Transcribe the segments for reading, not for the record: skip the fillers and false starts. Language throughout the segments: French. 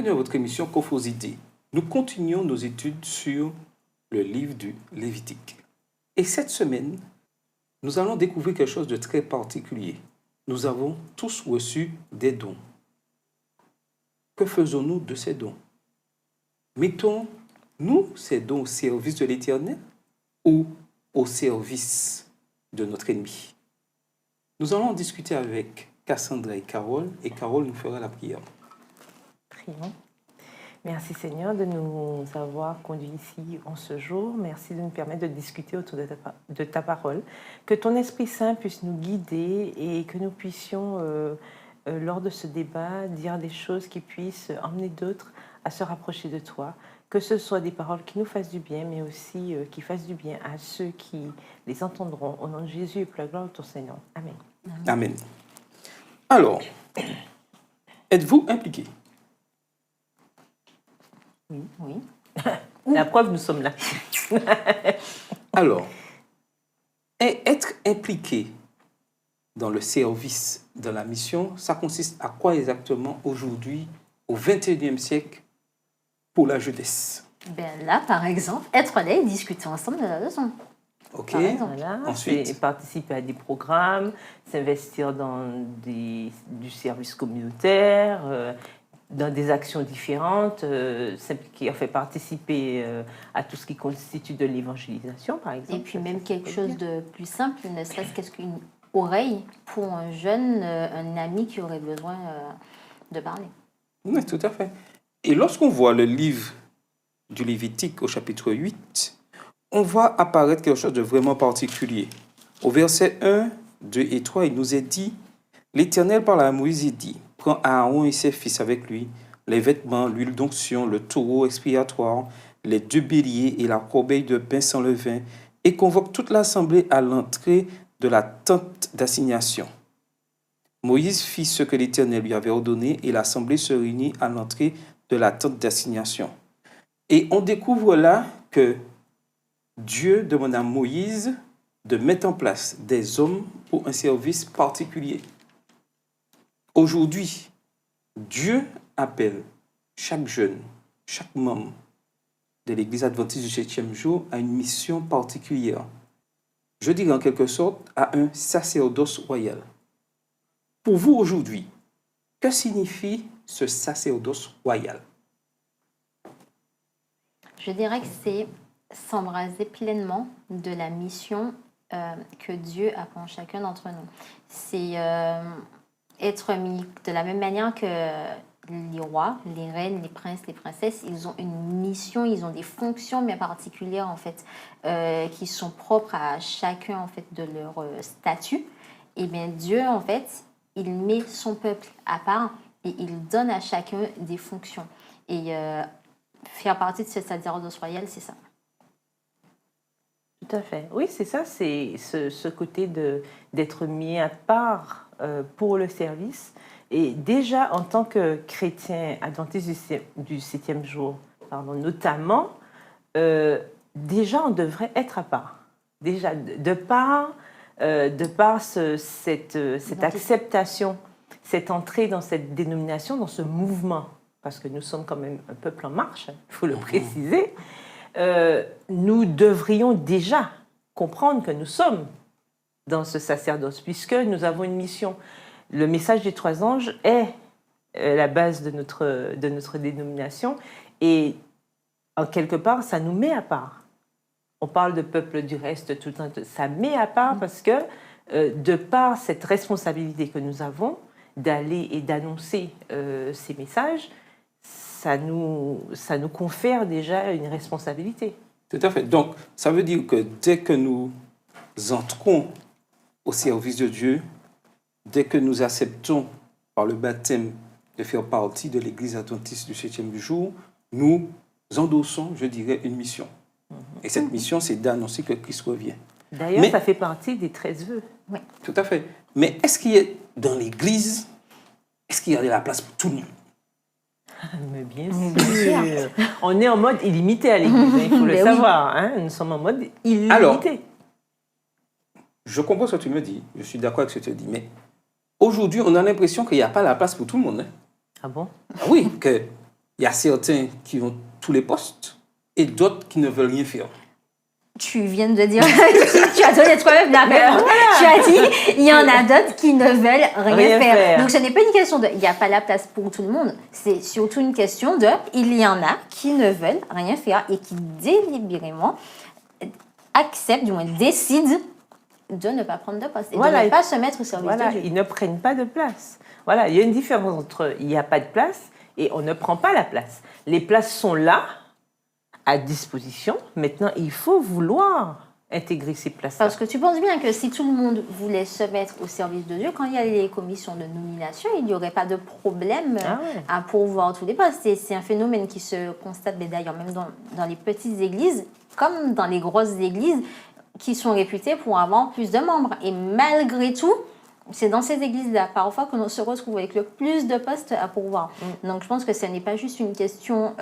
Bienvenue à votre émission Cophosité. Nous continuons nos études sur le livre du Lévitique. Et cette semaine, nous allons découvrir quelque chose de très particulier. Nous avons tous reçu des dons. Que faisons-nous de ces dons? Mettons-nous ces dons au service de l'Éternel ou au service de notre ennemi? Nous allons en discuter avec Cassandra et Carole nous fera la prière. Prions. Merci Seigneur de nous avoir conduits ici en ce jour. Merci de nous permettre de discuter autour de ta parole. Que ton Esprit Saint puisse nous guider et que nous puissions, lors de ce débat, dire des choses qui puissent emmener d'autres à se rapprocher de toi. Que ce soit des paroles qui nous fassent du bien, mais aussi qui fassent du bien à ceux qui les entendront. Au nom de Jésus et pour la gloire de ton Seigneur. Amen. Amen. Alors, êtes-vous impliqué? Oui. La preuve, nous sommes là. Alors, être impliqué dans le service, dans la mission, ça consiste à quoi exactement aujourd'hui, au XXIe siècle, pour la jeunesse? Là, par exemple, être là et discuter ensemble de la leçon. Ok. Voilà. Ensuite, C'est participer à des programmes, s'investir dans du service communautaire, dans des actions différentes, s'impliquer, participer à tout ce qui constitue de l'évangélisation, par exemple. Et puis même quelque chose de plus simple, ne serait-ce qu'une oreille pour un jeune, un ami qui aurait besoin de parler. Oui, tout à fait. Et lorsqu'on voit le livre du Lévitique au chapitre 8, on voit apparaître quelque chose de vraiment particulier. Au verset 1, 2 et 3, il nous est dit, l'Éternel parle à Moïse et dit, prends Aaron et ses fils avec lui, les vêtements, l'huile d'onction, le taureau expiatoire, les 2 béliers et la corbeille de pain sans levain, et convoque toute l'assemblée à l'entrée de la tente d'assignation. Moïse fit ce que l'Éternel lui avait ordonné, et l'assemblée se réunit à l'entrée de la tente d'assignation. Et on découvre là que Dieu demande à Moïse de mettre en place des hommes pour un service particulier. Aujourd'hui, Dieu appelle chaque jeune, chaque membre de l'Église adventiste du 7e jour à une mission particulière. Je dirais en quelque sorte à un sacerdoce royal. Pour vous aujourd'hui, que signifie ce sacerdoce royal? Je dirais que c'est s'embraser pleinement de la mission que Dieu a pour chacun d'entre nous. C'est être mis de la même manière que les rois, les reines, les princes, les princesses, ils ont une mission, ils ont des fonctions bien particulières en fait, qui sont propres à chacun en fait de leur statut. Et bien Dieu en fait, il met son peuple à part et il donne à chacun des fonctions. Et faire partie de ce sacerdoce royal, c'est ça. Tout à fait. Oui, c'est ça, c'est ce côté d'être mis à part pour le service. Et déjà, en tant que chrétien adventiste du 7e jour, notamment, déjà, on devrait être à part. Déjà, de par cette acceptation, cette entrée dans cette dénomination, dans ce mouvement, parce que nous sommes quand même un peuple en marche, il faut le préciser, nous devrions déjà comprendre que nous sommes dans ce sacerdoce, puisque nous avons une mission. Le message des 3 anges est la base de notre dénomination, et en quelque part, ça nous met à part. On parle de peuple du reste tout le temps, ça met à part parce que de par cette responsabilité que nous avons d'aller et d'annoncer ces messages, ça nous confère déjà une responsabilité. Tout à fait. Donc, ça veut dire que dès que nous entrons au service de Dieu, dès que nous acceptons par le baptême de faire partie de l'Église adventiste du 7e jour, nous endossons, je dirais, une mission. Et cette mission, c'est d'annoncer que Christ revient. D'ailleurs, ça fait partie des 13 vœux. Oui. Tout à fait. Mais est-ce qu'il y a dans l'Église, est-ce qu'il y a de la place pour tout le monde? Mais bien sûr. On est en mode illimité à l'Église, il faut le savoir. Hein. Nous sommes en mode illimité. Alors, je comprends ce que tu me dis, je suis d'accord avec ce que tu dis, mais aujourd'hui, on a l'impression qu'il n'y a pas la place pour tout le monde. Hein. Ah bon? Oui, que Il y a certains qui ont tous les postes et d'autres qui ne veulent rien faire. Tu viens de dire, tu as donné toi-même la réponse. Tu as dit, il y en a d'autres qui ne veulent rien faire. Donc ce n'est pas une question de, il n'y a pas la place pour tout le monde. C'est surtout une question de, il y en a qui ne veulent rien faire et qui délibérément acceptent, du moins décident de ne pas prendre de poste et de ne pas se mettre au service de Dieu. Ils ne prennent pas de place. Voilà, il y a une différence entre il n'y a pas de place et on ne prend pas la place. Les places sont là, à disposition. Maintenant, il faut vouloir intégrer ces places-là. Parce que tu penses bien que si tout le monde voulait se mettre au service de Dieu, quand il y a les commissions de nomination, il n'y aurait pas de problème à pourvoir tous les postes. C'est un phénomène qui se constate, mais d'ailleurs, même dans les petites églises, comme dans les grosses églises, qui sont réputées pour avoir plus de membres. Et malgré tout, c'est dans ces églises-là, parfois, que l'on se retrouve avec le plus de postes à pourvoir. Donc, je pense que ce n'est pas juste une question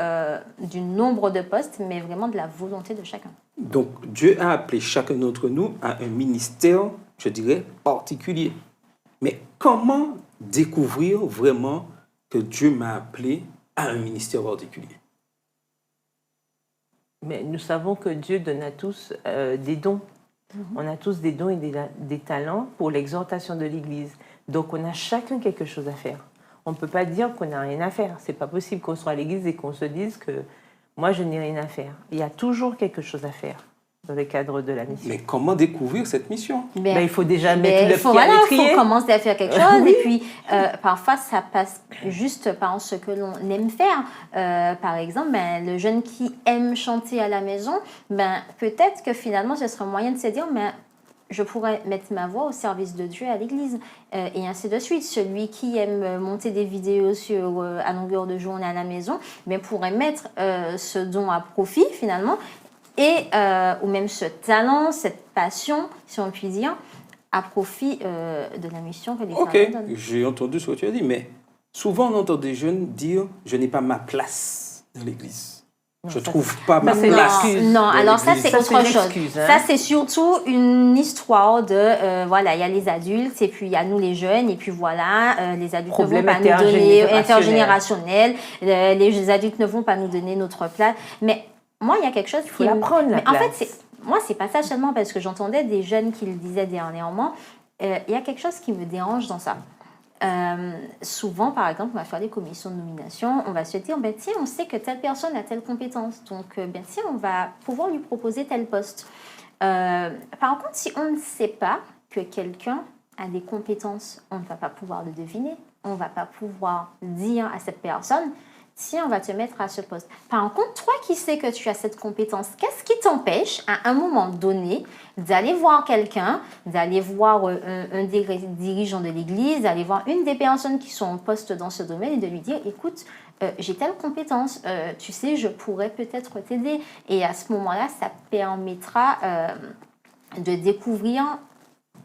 du nombre de postes, mais vraiment de la volonté de chacun. Donc, Dieu a appelé chacun d'entre nous à un ministère, je dirais, particulier. Mais comment découvrir vraiment que Dieu m'a appelé à un ministère particulier? Mais nous savons que Dieu donne à tous des dons. On a tous des dons et des talents pour l'exhortation de l'Église. Donc, on a chacun quelque chose à faire. On ne peut pas dire qu'on n'a rien à faire. Ce n'est pas possible qu'on soit à l'Église et qu'on se dise que moi, je n'ai rien à faire. Il y a toujours quelque chose à faire dans le cadre de la mission. Mais comment découvrir cette mission? Il faut déjà mettre le pied à l'étrier. Il faut commencer à faire quelque chose. Et puis, parfois, ça passe juste par ce que l'on aime faire. Par exemple, le jeune qui aime chanter à la maison, peut-être que finalement, ce serait un moyen de se dire, je pourrais mettre ma voix au service de Dieu à l'église. Et ainsi de suite. Celui qui aime monter des vidéos à longueur de journée à la maison, pourrait mettre ce don à profit, finalement, ou même ce talent, cette passion, si on peut dire, à profit de la mission que l'Éternel donne. Ok, j'ai entendu ce que tu as dit, mais souvent on entend des jeunes dire « je n'ai pas ma place dans l'Église ». Je ne trouve pas ma place. Non, alors ça, c'est autre chose. Ça, c'est surtout une histoire de, il y a les adultes, et puis il y a nous les jeunes, et puis les adultes ne vont pas nous donner, intergénérationnel, les adultes ne vont pas nous donner notre place. Mais moi, il y a quelque chose il faut la prendre, la place. En fait, moi, c'est pas ça seulement parce que j'entendais des jeunes qui le disaient dernièrement. Il y a quelque chose qui me dérange dans ça. Souvent, par exemple, on va faire des commissions de nomination, on va se dire, tiens, on sait que telle personne a telle compétence, donc tiens, on va pouvoir lui proposer tel poste. Par contre, si on ne sait pas que quelqu'un a des compétences, on ne va pas pouvoir le deviner, on ne va pas pouvoir dire à cette personne, tiens, on va te mettre à ce poste. Par contre, toi qui sais que tu as cette compétence, qu'est-ce qui t'empêche, à un moment donné, d'aller voir quelqu'un, d'aller voir un des dirigeants de l'église, d'aller voir une des personnes qui sont en poste dans ce domaine et de lui dire, écoute, j'ai telle compétence, tu sais, je pourrais peut-être t'aider. Et à ce moment-là, ça permettra de découvrir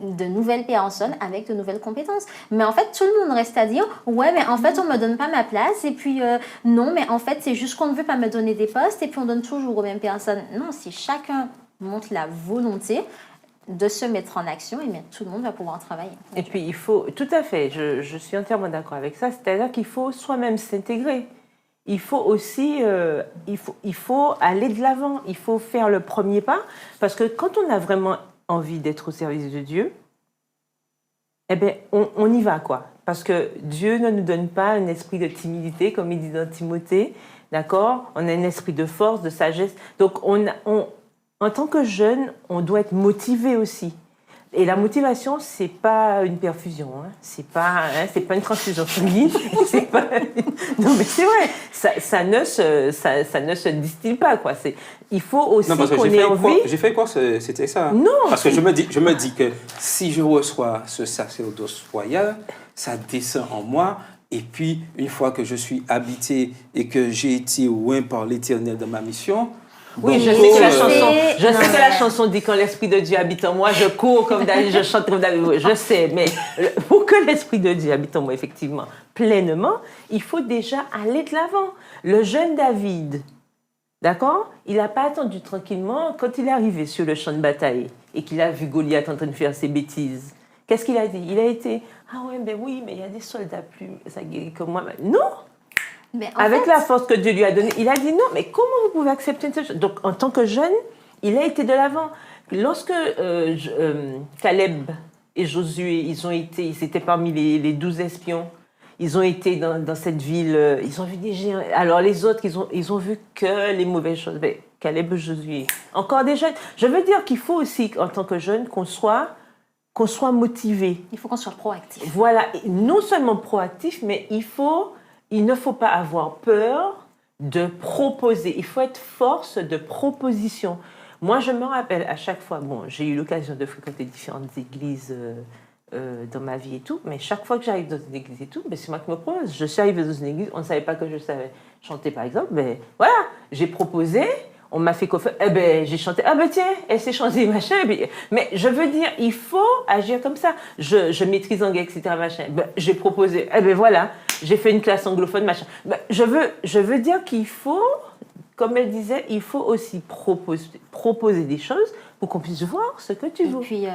de nouvelles personnes avec de nouvelles compétences. Mais en fait, tout le monde reste à dire « Ouais, mais en fait, on ne me donne pas ma place. » Et puis, non, mais en fait, c'est juste qu'on ne veut pas me donner des postes. Et puis, on donne toujours aux mêmes personnes. Non, si chacun montre la volonté de se mettre en action, tout le monde va pouvoir travailler. Et puis, il faut... Tout à fait, je suis entièrement d'accord avec ça. C'est-à-dire qu'il faut soi-même s'intégrer. Il faut aussi il faut aller de l'avant. Il faut faire le premier pas. Parce que quand on a vraiment envie d'être au service de Dieu, on y va, quoi. Parce que Dieu ne nous donne pas un esprit de timidité, comme il dit dans Timothée, d'accord? On a un esprit de force, de sagesse. Donc, en tant que jeune, on doit être motivé aussi. Et la motivation, c'est pas une perfusion, hein. C'est pas une transfusion sanguine. Non, mais c'est vrai. Ça ne se distille pas, quoi. Il faut aussi qu'on ait envie. J'ai fait quoi? C'était ça. Non. Parce que je me dis que si je reçois ce sacerdoce royal, ça descend en moi. Et puis, une fois que je suis habité et que j'ai été oint par l'Éternel dans ma mission. Oui, je sais que la chanson dit quand l'Esprit de Dieu habite en moi, je cours comme David, je chante comme David. Oui, je sais, mais pour que l'Esprit de Dieu habite en moi, effectivement, pleinement, il faut déjà aller de l'avant. Le jeune David, d'accord, il n'a pas attendu tranquillement quand il est arrivé sur le champ de bataille et qu'il a vu Goliath en train de faire ses bêtises. Qu'est-ce qu'il a dit? Il a été, ah ouais, oui, mais il y a des soldats plus aguerris comme moi. Non! Mais Avec la force que Dieu lui a donnée, il a dit non, mais comment vous pouvez accepter une telle chose? Donc, en tant que jeune, il a été de l'avant. Lorsque Caleb et Josué, ils étaient parmi les 12 espions, ils ont été dans cette ville, ils ont vu des géants. Alors les autres, ils ont vu que les mauvaises choses. Mais Caleb et Josué, encore des jeunes. Je veux dire qu'il faut aussi, en tant que jeune, qu'on soit motivé. Il faut qu'on soit proactif. Voilà, et non seulement proactif, mais il ne faut pas avoir peur de proposer. Il faut être force de proposition. Moi, je me rappelle à chaque fois, bon, j'ai eu l'occasion de fréquenter différentes églises dans ma vie et tout, mais chaque fois que j'arrive dans une église et tout, ben, c'est moi qui me propose. Je suis arrivée dans une église, on ne savait pas que je savais chanter, par exemple, mais voilà, j'ai proposé, on m'a fait confiance, eh ben, j'ai chanté, ah ben tiens, elle sait chanter, machin, mais je veux dire, il faut agir comme ça. Je maîtrise l'anglais, etc., machin, ben, j'ai proposé, eh ben voilà, j'ai fait une classe anglophone, machin. Ben, je veux dire qu'il faut, comme elle disait, il faut aussi proposer des choses pour qu'on puisse voir ce que tu veux. Et puis,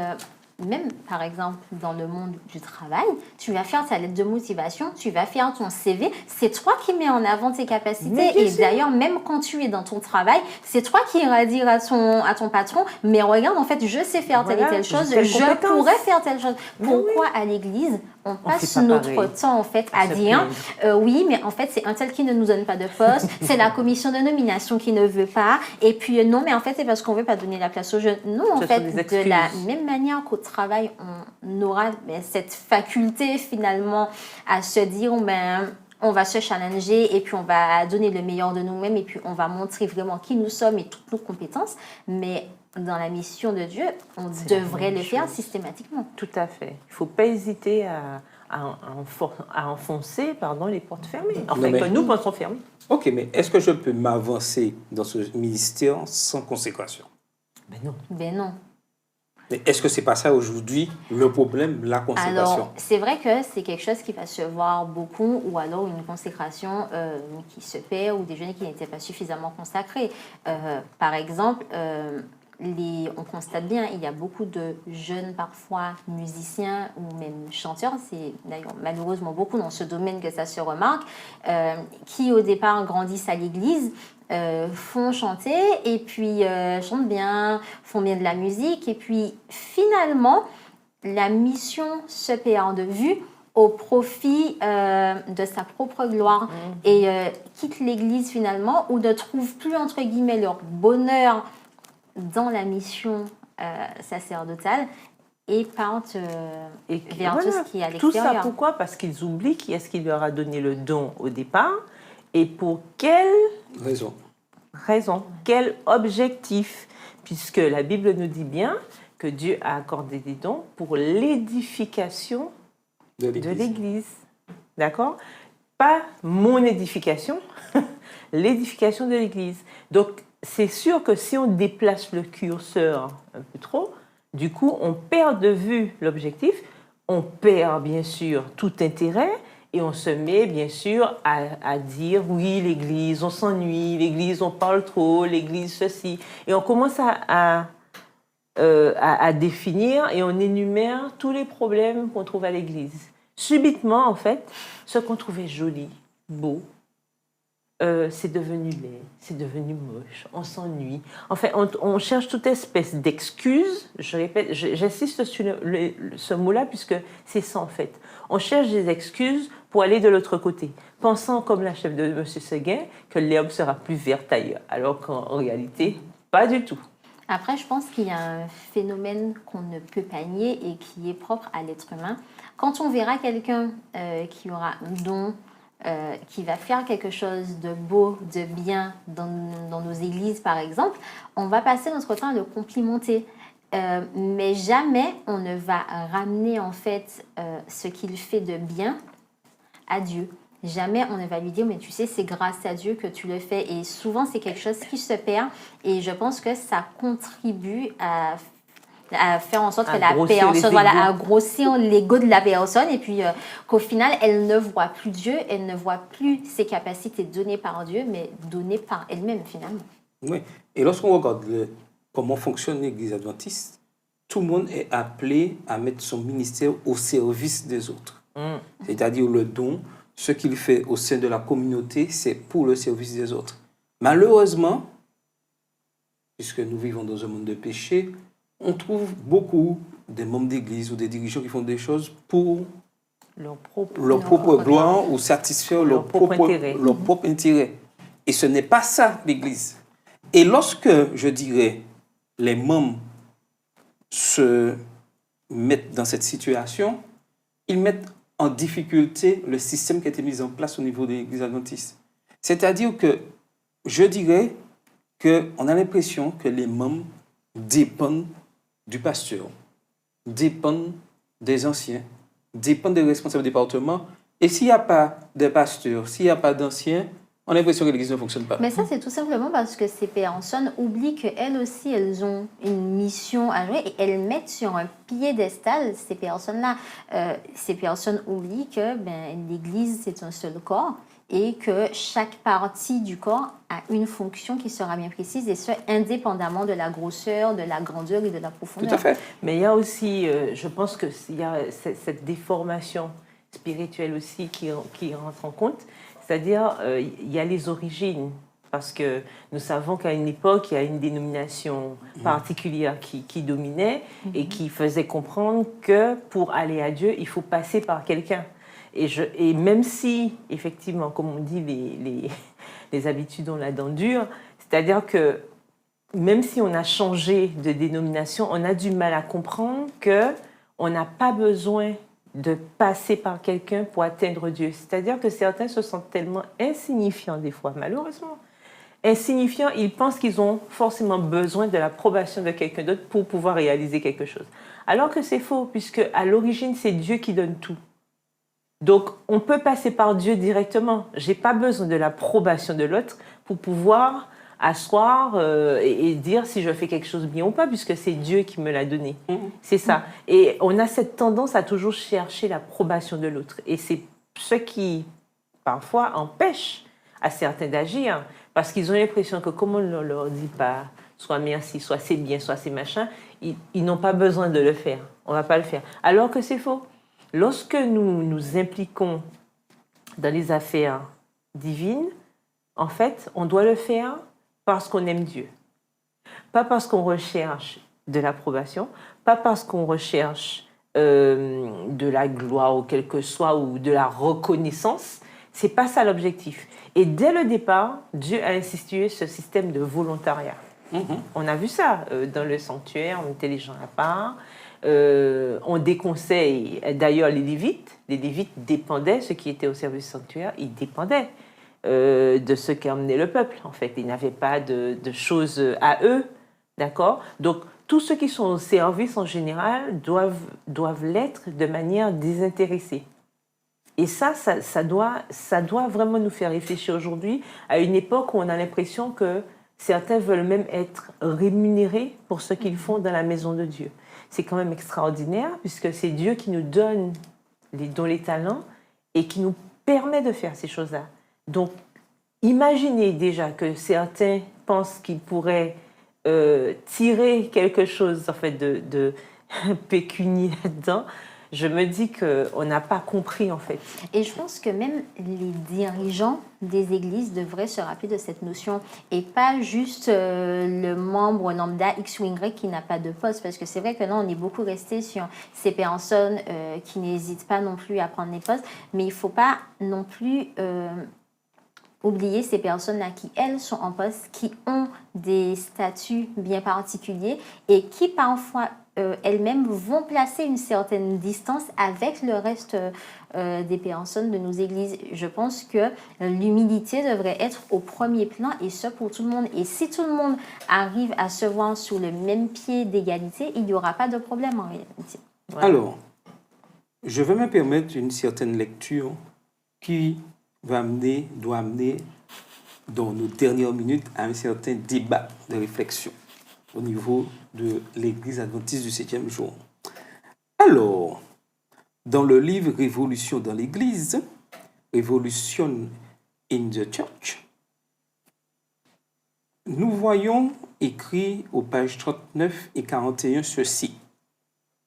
même par exemple, dans le monde du travail, tu vas faire ta lettre de motivation, tu vas faire ton CV, c'est toi qui mets en avant tes capacités. Et d'ailleurs, même quand tu es dans ton travail, c'est toi qui iras dire à ton patron, mais regarde, en fait, je sais faire telle et telle chose, je pourrais faire telle chose. Pourquoi à l'église, on passe notre temps en fait à dire oui, mais en fait c'est un tel qui ne nous donne pas de poste, c'est la commission de nomination qui ne veut pas, et puis non, mais en fait c'est parce qu'on veut pas donner la place aux jeunes. Non, en fait, de la même manière qu'au travail, on aura cette faculté finalement à se dire on va se challenger et puis on va donner le meilleur de nous-mêmes et puis on va montrer vraiment qui nous sommes et toutes nos compétences, mais dans la mission de Dieu, on devrait le faire systématiquement. Tout à fait. Il ne faut pas hésiter à enfoncer les portes fermées. Enfin, que nous pensons fermées. Ok, mais est-ce que je peux m'avancer dans ce ministère sans consécration? Ben non. Ben non. Mais est-ce que c'est pas ça aujourd'hui le problème, la consécration? Alors, c'est vrai que c'est quelque chose qui va se voir beaucoup, ou alors une consécration qui se perd, ou des jeunes qui n'étaient pas suffisamment consacrés. Par exemple, on constate bien, il y a beaucoup de jeunes, parfois musiciens ou même chanteurs, c'est d'ailleurs malheureusement beaucoup dans ce domaine que ça se remarque, qui au départ grandissent à l'église, font chanter et puis chantent bien, font bien de la musique et puis finalement la mission se perd de vue au profit de sa propre gloire et quitte l'église finalement ou ne trouvent plus entre guillemets leur bonheur dans la mission sacerdotale et partent vers tout ce qui est à l'extérieur. Tout ça pourquoi? Parce qu'ils oublient qui est-ce qui leur a donné le don au départ et pour quelle raison, quel objectif, puisque la Bible nous dit bien que Dieu a accordé des dons pour l'édification de l'Église. D'accord? Pas mon édification, l'édification de l'Église. Donc, c'est sûr que si on déplace le curseur un peu trop, du coup, on perd de vue l'objectif, on perd bien sûr tout intérêt et on se met bien sûr à dire oui, l'Église, on s'ennuie, l'Église, on parle trop, l'Église, ceci. Et on commence à définir et on énumère tous les problèmes qu'on trouve à l'Église. Subitement, en fait, ce qu'on trouvait joli, beau, c'est devenu laid, c'est devenu moche, on s'ennuie. Enfin, on cherche toute espèce d'excuses. Je répète, j'insiste sur ce mot-là puisque c'est ça en fait. On cherche des excuses pour aller de l'autre côté, pensant comme la chef de M. Seguin que l'herbe sera plus verte ailleurs, alors qu'en réalité, pas du tout. Après, je pense qu'il y a un phénomène qu'on ne peut pas nier et qui est propre à l'être humain. Quand on verra quelqu'un qui aura un don, qui va faire quelque chose de beau, de bien dans nos églises, par exemple, on va passer notre temps à le complimenter. Mais jamais on ne va ramener en fait ce qu'il fait de bien à Dieu. Jamais on ne va lui dire, mais tu sais, c'est grâce à Dieu que tu le fais. Et souvent, c'est quelque chose qui se perd. Et je pense que ça contribue à faire en sorte que la personne, à grossir l'ego de la personne et puis qu'au final, elle ne voit plus Dieu, elle ne voit plus ses capacités données par Dieu, mais données par elle-même finalement. Oui, et lorsqu'on regarde comment fonctionne l'Église adventiste, tout le monde est appelé à mettre son ministère au service des autres. C'est-à-dire le don ce qu'il fait au sein de la communauté, c'est pour le service des autres. Malheureusement, puisque nous vivons dans un monde de péché, on trouve beaucoup de membres d'église ou des dirigeants qui font des choses pour Leur propre. leur propre gloire ou satisfaire leur propre intérêt. Et ce n'est pas ça, l'Église. Et lorsque, je dirais, les membres se mettent dans cette situation, ils mettent en difficulté le système qui a été mis en place au niveau de l'Église adventiste. C'est-à-dire que, je dirais qu'on a l'impression que les membres dépendent du pasteur, dépendent des anciens, dépendent des responsables du département. Et s'il n'y a pas de pasteur, s'il n'y a pas d'anciens, on a l'impression que l'Église ne fonctionne pas. Mais ça, c'est tout simplement parce que ces personnes oublient qu'elles aussi, elles ont une mission à jouer et elles mettent sur un piédestal ces personnes-là. Ces personnes oublient que l'Église, c'est un seul corps et que chaque partie du corps a une fonction qui sera bien précise et ce, indépendamment de la grosseur, de la grandeur et de la profondeur. Tout à fait. Mais il y a aussi, je pense qu'il y a cette déformation spirituelle aussi qui rentre en compte. C'est-à-dire, il y a les origines, parce que nous savons qu'à une époque, il y a une dénomination particulière qui dominait et qui faisait comprendre que pour aller à Dieu, il faut passer par quelqu'un. Et même si, effectivement, comme on dit, les habitudes ont la dent dure, c'est-à-dire que même si on a changé de dénomination, on a du mal à comprendre qu'on n'a pas besoin de passer par quelqu'un pour atteindre Dieu. C'est-à-dire que certains se sentent tellement insignifiants des fois, malheureusement. Insignifiants, ils pensent qu'ils ont forcément besoin de l'approbation de quelqu'un d'autre pour pouvoir réaliser quelque chose. Alors que c'est faux, puisque à l'origine, c'est Dieu qui donne tout. Donc, on peut passer par Dieu directement. Je n'ai pas besoin de l'approbation de l'autre pour pouvoir asseoir et dire si je fais quelque chose bien ou pas, puisque c'est Dieu qui me l'a donné. C'est ça. Et on a cette tendance à toujours chercher l'approbation de l'autre. Et c'est ce qui, parfois, empêche à certains d'agir, parce qu'ils ont l'impression que comme on ne leur dit pas soit merci, soit c'est bien, soit c'est machin, ils n'ont pas besoin de le faire. On ne va pas le faire. Alors que c'est faux. Lorsque nous nous impliquons dans les affaires divines, en fait, on doit le faire parce qu'on aime Dieu. Pas parce qu'on recherche de l'approbation, pas parce qu'on recherche de la gloire ou quel que soit, ou de la reconnaissance. C'est pas ça l'objectif. Et dès le départ, Dieu a institué ce système de volontariat. On a vu ça dans le sanctuaire, on était les gens à part. On déconseille d'ailleurs les Lévites. Les Lévites dépendaient, ceux qui étaient au service sanctuaire, ils dépendaient de ce qu'emmenait le peuple, en fait. Ils n'avaient pas de choses à eux, d'accord ? Donc, tous ceux qui sont au service, en général, doivent l'être de manière désintéressée. Et ça doit vraiment nous faire réfléchir aujourd'hui à une époque où on a l'impression que certains veulent même être rémunérés pour ce qu'ils font dans la maison de Dieu. C'est quand même extraordinaire, puisque c'est Dieu qui nous donne les dons, les talents, et qui nous permet de faire ces choses-là. Donc, imaginez déjà que certains pensent qu'ils pourraient tirer quelque chose en fait, de pécunier là-dedans. Je me dis qu'on n'a pas compris, en fait. Et je pense que même les dirigeants des églises devraient se rappeler de cette notion et pas juste le membre lambda X ou Y qui n'a pas de poste. Parce que c'est vrai que là, on est beaucoup resté sur ces personnes qui n'hésitent pas non plus à prendre les postes. Mais il ne faut pas non plus oublier ces personnes-là qui, elles, sont en poste, qui ont des statuts bien particuliers et qui, parfois, elles-mêmes vont placer une certaine distance avec le reste des personnes de nos églises. Je pense que l'humilité devrait être au premier plan et ce pour tout le monde. Et si tout le monde arrive à se voir sur le même pied d'égalité, il n'y aura pas de problème en réalité. Voilà. Alors, je vais me permettre une certaine lecture qui doit amener dans nos dernières minutes à un certain débat de réflexion au niveau de l'Église adventiste du 7e jour. Alors, dans le livre Révolution dans l'Église, Revolution in the Church, nous voyons écrit aux pages 39 et 41 ceci.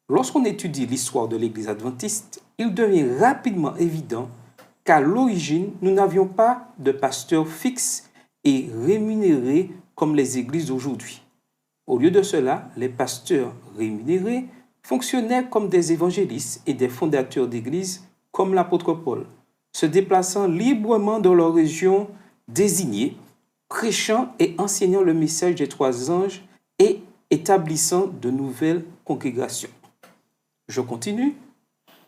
Lorsqu'on étudie l'histoire de l'Église adventiste, il devient rapidement évident qu'à l'origine, nous n'avions pas de pasteur fixe et rémunéré comme les églises d'aujourd'hui. Au lieu de cela, les pasteurs rémunérés fonctionnaient comme des évangélistes et des fondateurs d'églises comme l'apôtre Paul, se déplaçant librement dans leur région désignée, prêchant et enseignant le message des 3 anges et établissant de nouvelles congrégations. Je continue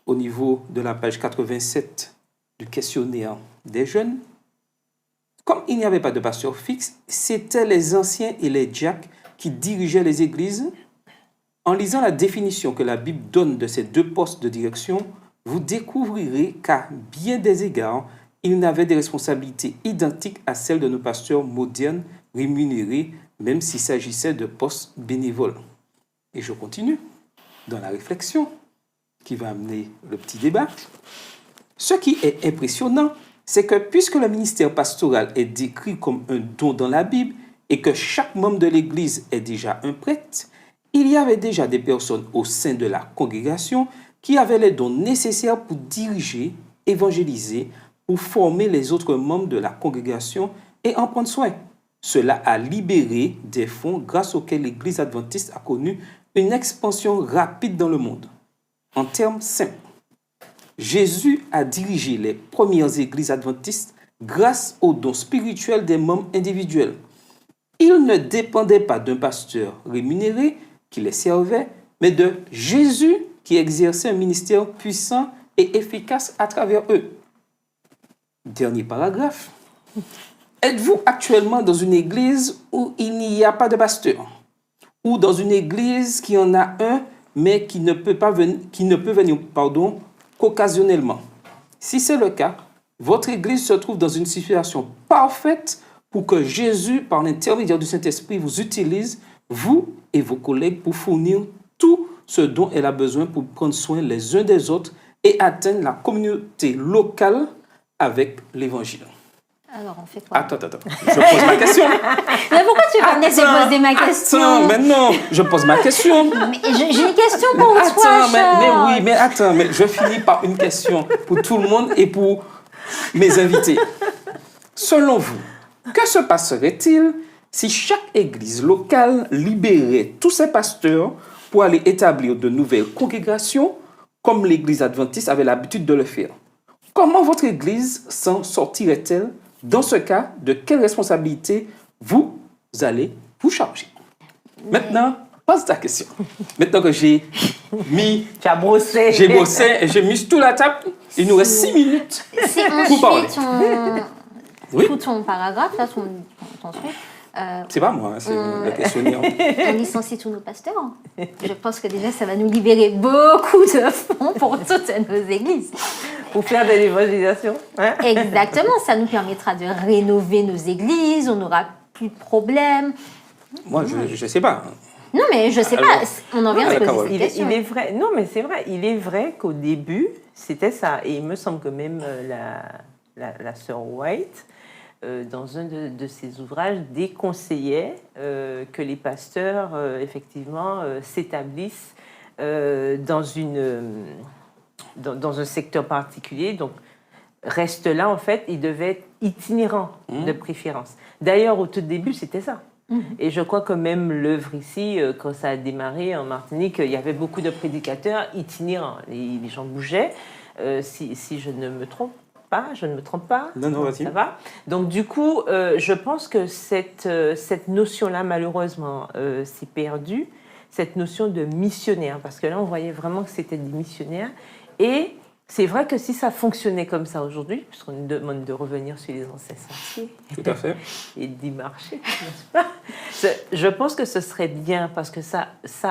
au niveau de la page 87 du questionnaire des jeunes. Comme il n'y avait pas de pasteur fixe, c'étaient les anciens et les diacres qui dirigeaient les églises. En lisant la définition que la Bible donne de ces 2 postes de direction, vous découvrirez qu'à bien des égards, ils n'avaient des responsabilités identiques à celles de nos pasteurs modernes rémunérés, même s'il s'agissait de postes bénévoles. Et je continue dans la réflexion qui va amener le petit débat. Ce qui est impressionnant, c'est que puisque le ministère pastoral est décrit comme un don dans la Bible et que chaque membre de l'Église est déjà un prêtre, il y avait déjà des personnes au sein de la congrégation qui avaient les dons nécessaires pour diriger, évangéliser, pour former les autres membres de la congrégation et en prendre soin. Cela a libéré des fonds grâce auxquels l'Église adventiste a connu une expansion rapide dans le monde. En termes simples, Jésus a dirigé les premières églises adventistes grâce aux dons spirituels des membres individuels. Il ne dépendait pas d'un pasteur rémunéré qui les servait, mais de Jésus qui exerçait un ministère puissant et efficace à travers eux. Dernier paragraphe. Êtes-vous actuellement dans une église où il n'y a pas de pasteur? Ou dans une église qui en a un, mais qui ne peut venir qu'occasionnellement? Si c'est le cas, votre église se trouve dans une situation parfaite pour que Jésus, par l'intermédiaire du Saint-Esprit, vous utilise, vous et vos collègues, pour fournir tout ce dont elle a besoin pour prendre soin les uns des autres et atteindre la communauté locale avec l'Évangile. Alors, on fait quoi? Attends, je pose ma question. Mais pourquoi tu vas me laisser poser ma question? Attends, mais non, je pose ma question. Mais j'ai une question pour toi, Attends, mais je finis par une question pour tout le monde et pour mes invités. Selon vous, que se passerait-il si chaque église locale libérait tous ses pasteurs pour aller établir de nouvelles congrégations comme l'église adventiste avait l'habitude de le faire? Comment votre église s'en sortirait-elle? Dans ce cas, de quelle responsabilité vous allez vous charger? Maintenant, pose ta question. Maintenant que j'ai mis... Tu as brossé. J'ai bossé et j'ai mis tout la table, il nous reste 6 minutes Si on pour parler. suit tout ton paragraphe, là, ton truc, C'est pas moi, c'est le questionnaire. on licencie tous nos pasteurs. Je pense que déjà, ça va nous libérer beaucoup de fonds pour toutes nos églises. Pour faire de l'évangélisation. Hein? Exactement, ça nous permettra de rénover nos églises, on n'aura plus de problèmes. Moi, je sais pas. Non, mais je sais Alors, pas, on en vient à se Carole. poser cette question. Il est vrai, non mais c'est vrai, il est vrai qu'au début, c'était ça. Et il me semble que même la sœur White, dans un de ses ouvrages, déconseillait que les pasteurs, effectivement, s'établissent dans un secteur particulier. Donc, reste là, en fait, il devait être itinérant de préférence. D'ailleurs, au tout début, c'était ça. Et je crois que même l'œuvre ici, quand ça a démarré en Martinique, il y avait beaucoup de prédicateurs itinérants. Les gens bougeaient. Si je ne me trompe pas, Non, vas-y. ça va. Donc du coup, je pense que cette notion-là, malheureusement, s'est perdue. Cette notion de missionnaire, parce que là, on voyait vraiment que c'était des missionnaires. Et c'est vrai que si ça fonctionnait comme ça aujourd'hui, puisqu'on nous demande de revenir sur les ancêtres sorciers Tout à fait. et d'y marcher, n'est-ce pas? Je pense que ce serait bien parce que ça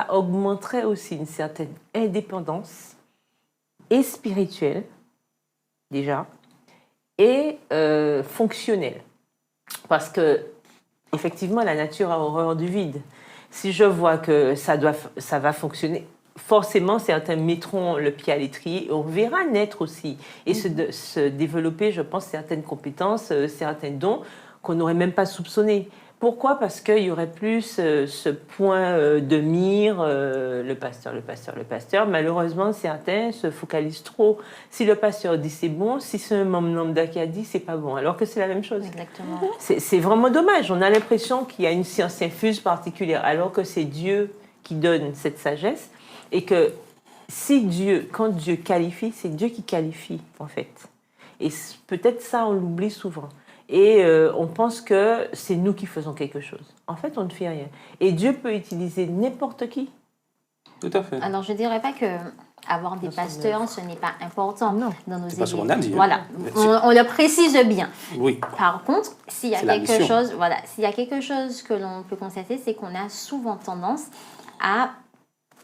augmenterait aussi une certaine indépendance et spirituelle, déjà, et fonctionnelle. Parce que, effectivement, la nature a horreur du vide. Si je vois que ça va fonctionner, forcément, certains mettront le pied à l'étrier et on verra naître aussi et se développer, je pense, certaines compétences, certains dons qu'on n'aurait même pas soupçonnés. Pourquoi? Parce qu'il y aurait plus ce point de mire, le pasteur. Malheureusement, certains se focalisent trop. Si le pasteur dit c'est bon, si c'est un membre lambda qui a dit c'est pas bon, alors que c'est la même chose. Exactement. C'est vraiment dommage. On a l'impression qu'il y a une science infuse particulière, alors que c'est Dieu qui donne cette sagesse et que quand Dieu qualifie, c'est Dieu qui qualifie en fait. Et peut-être ça, on l'oublie souvent. Et on pense que c'est nous qui faisons quelque chose. En fait, on ne fait rien. Et Dieu peut utiliser n'importe qui. Tout à fait. Alors, je ne dirais pas que avoir des pasteurs, ce n'est pas important Non. dans nos C'est pas ce églises. qu'on a dit, hein. Voilà, on le précise bien. Oui. Par contre, s'il y a C'est la quelque mission. chose, voilà, s'il y a quelque chose que l'on peut constater, c'est qu'on a souvent tendance à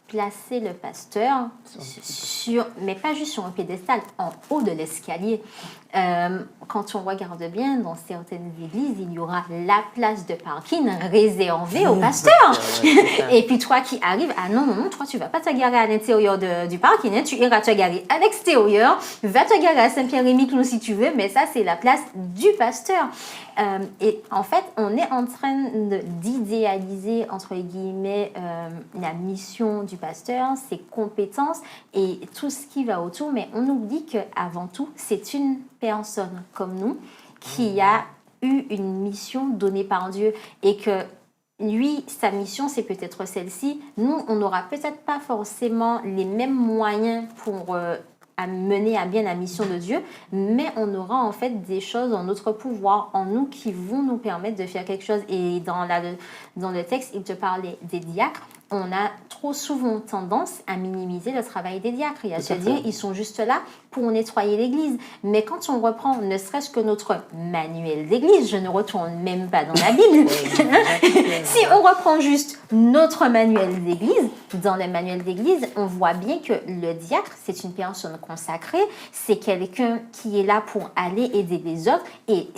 placer le pasteur mais pas juste sur un piédestal, en haut de l'escalier. Quand on regarde bien, dans certaines églises, il y aura la place de parking réservée au pasteur. Et puis toi qui arrives, ah non, toi tu vas pas te garer à l'intérieur du parking, hein, tu iras te garer à l'extérieur, va te garer à Saint-Pierre-et-Miquelon si tu veux, mais ça c'est la place du pasteur. Et en fait, on est en train d'idéaliser, entre guillemets, la mission du pasteur, ses compétences et tout ce qui va autour, mais on oublie qu'avant tout, c'est une personne comme nous qui a eu une mission donnée par Dieu et que lui, sa mission, c'est peut-être celle-ci. Nous, on n'aura peut-être pas forcément les mêmes moyens pour à mener à bien la mission de Dieu, mais on aura en fait des choses en notre pouvoir, en nous, qui vont nous permettre de faire quelque chose. Et dans le texte, il te parlait des diacres. On a trop souvent tendance à minimiser le travail des diacres et à se dire ils sont juste là pour nettoyer l'église. Mais quand on reprend ne serait-ce que notre manuel d'église, je ne retourne même pas dans la Bible, si on reprend juste notre manuel d'église, dans le manuel d'église, on voit bien que le diacre, c'est une personne consacrée, c'est quelqu'un qui est là pour aller aider les autres et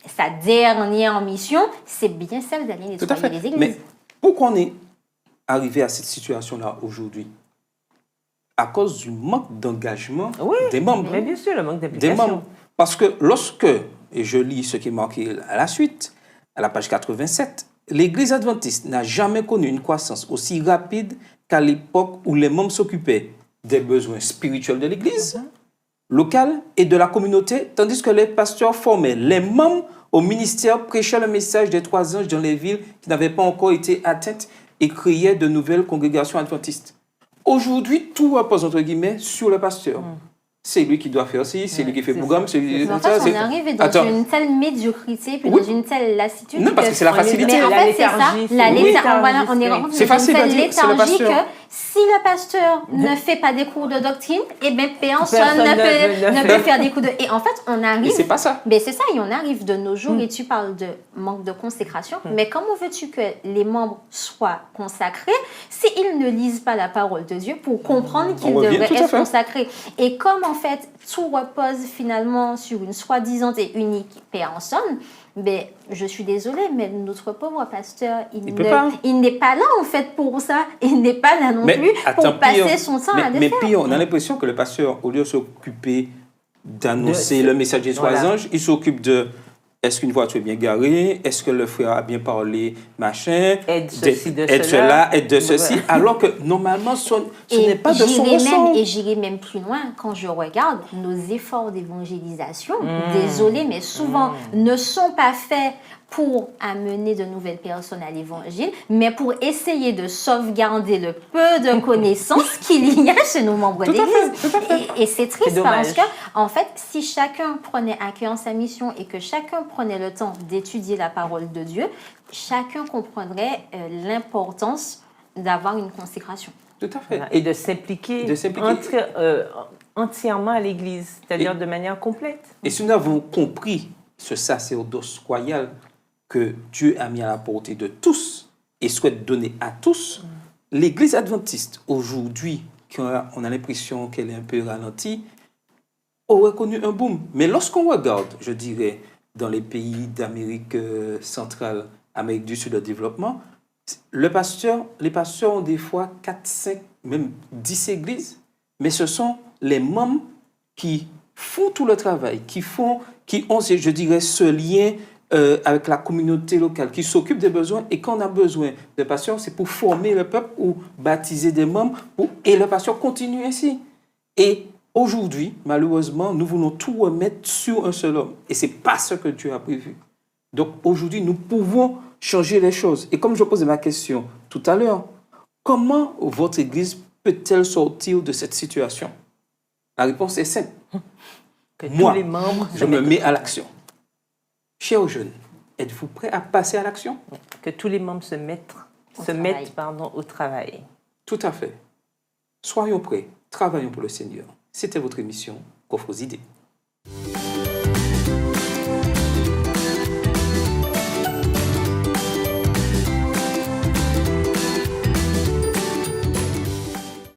sa dernière mission, c'est bien celle d'aller nettoyer les églises. Mais pourquoi on est arrivé à cette situation-là aujourd'hui? À cause du manque d'engagement des membres. Mais bien sûr, le manque Des d'implication. membres. Parce que lorsque, et je lis ce qui est marqué à la suite, à la page 87, l'Église adventiste n'a jamais connu une croissance aussi rapide qu'à l'époque où les membres s'occupaient des besoins spirituels de l'Église locale et de la communauté, tandis que les pasteurs formaient les membres au ministère, prêchaient le message des 3 anges dans les villes qui n'avaient pas encore été atteintes et créaient de nouvelles congrégations adventistes. Aujourd'hui, tout repose entre guillemets sur le pasteur. C'est lui qui doit faire ci, c'est lui qui fait le programme. En fait, on arrive dans une telle médiocrité, puis dans une telle lassitude. Non, parce que c'est la facilité. Mais en fait, c'est ça. La léthargie. On est vraiment dans une telle léthargie que si le pasteur ne fait pas des cours de doctrine, eh bien, personne ne peut faire des cours de... Et en fait, on arrive... Et c'est pas ça. Mais c'est ça, et on arrive de nos jours, et tu parles de manque de consécration, mais comment veux-tu que les membres soient consacrés s'ils ne lisent pas la parole de Dieu pour comprendre qu'ils devraient être consacrés? Et comme en fait, tout repose finalement sur une soi-disant et unique personne, ben, je suis désolée, mais notre pauvre pasteur, il n'est pas là en fait pour ça. Il n'est pas là non plus pour passer son temps à le faire. Mais pire, on a l'impression que le pasteur, au lieu de s'occuper d'annoncer le message des 3 anges, il s'occupe de est-ce qu'une voiture est bien garée, est-ce que le frère a bien parlé, machin, aide ceci, de aide cela, aide de ceci, alors que normalement, ce n'est pas de son ressort. Et j'irai même plus loin, quand je regarde nos efforts d'évangélisation, désolé, mais souvent ne sont pas faits pour amener de nouvelles personnes à l'évangile, mais pour essayer de sauvegarder le peu de connaissances qu'il y a chez nos membres d'église. Et c'est triste parce que, en fait, si chacun prenait à cœur sa mission et que chacun prenait le temps d'étudier la parole de Dieu, chacun comprendrait l'importance d'avoir une consécration. Tout à fait. Voilà. Et de s'impliquer entièrement à l'église, c'est-à-dire de manière complète. Et si nous avons compris ce sacerdoce royal que Dieu a mis à la portée de tous et souhaite donner à tous, l'Église adventiste, aujourd'hui, on a l'impression qu'elle est un peu ralentie, aurait connu un boom. Mais lorsqu'on regarde, je dirais, dans les pays d'Amérique centrale, Amérique du Sud, le développement, les pasteurs ont des fois 4, 5, même 10 églises, mais ce sont les membres qui font tout le travail, qui ont, je dirais, ce lien avec la communauté locale qui s'occupe des besoins. Et quand on a besoin de pasteurs, c'est pour former le peuple ou baptiser des membres. Et le pasteur continue ainsi. Et aujourd'hui, malheureusement, nous voulons tout remettre sur un seul homme. Et ce n'est pas ce que Dieu a prévu. Donc aujourd'hui, nous pouvons changer les choses. Et comme je posais ma question tout à l'heure, comment votre Église peut-elle sortir de cette situation? La réponse est simple. Que Moi, tous les membres je me mets à l'action. Chers jeunes, êtes-vous prêts à passer à l'action? que tous les membres se mettent au travail. Tout à fait. Soyons prêts, travaillons pour le Seigneur. C'était votre émission Coffre aux idées.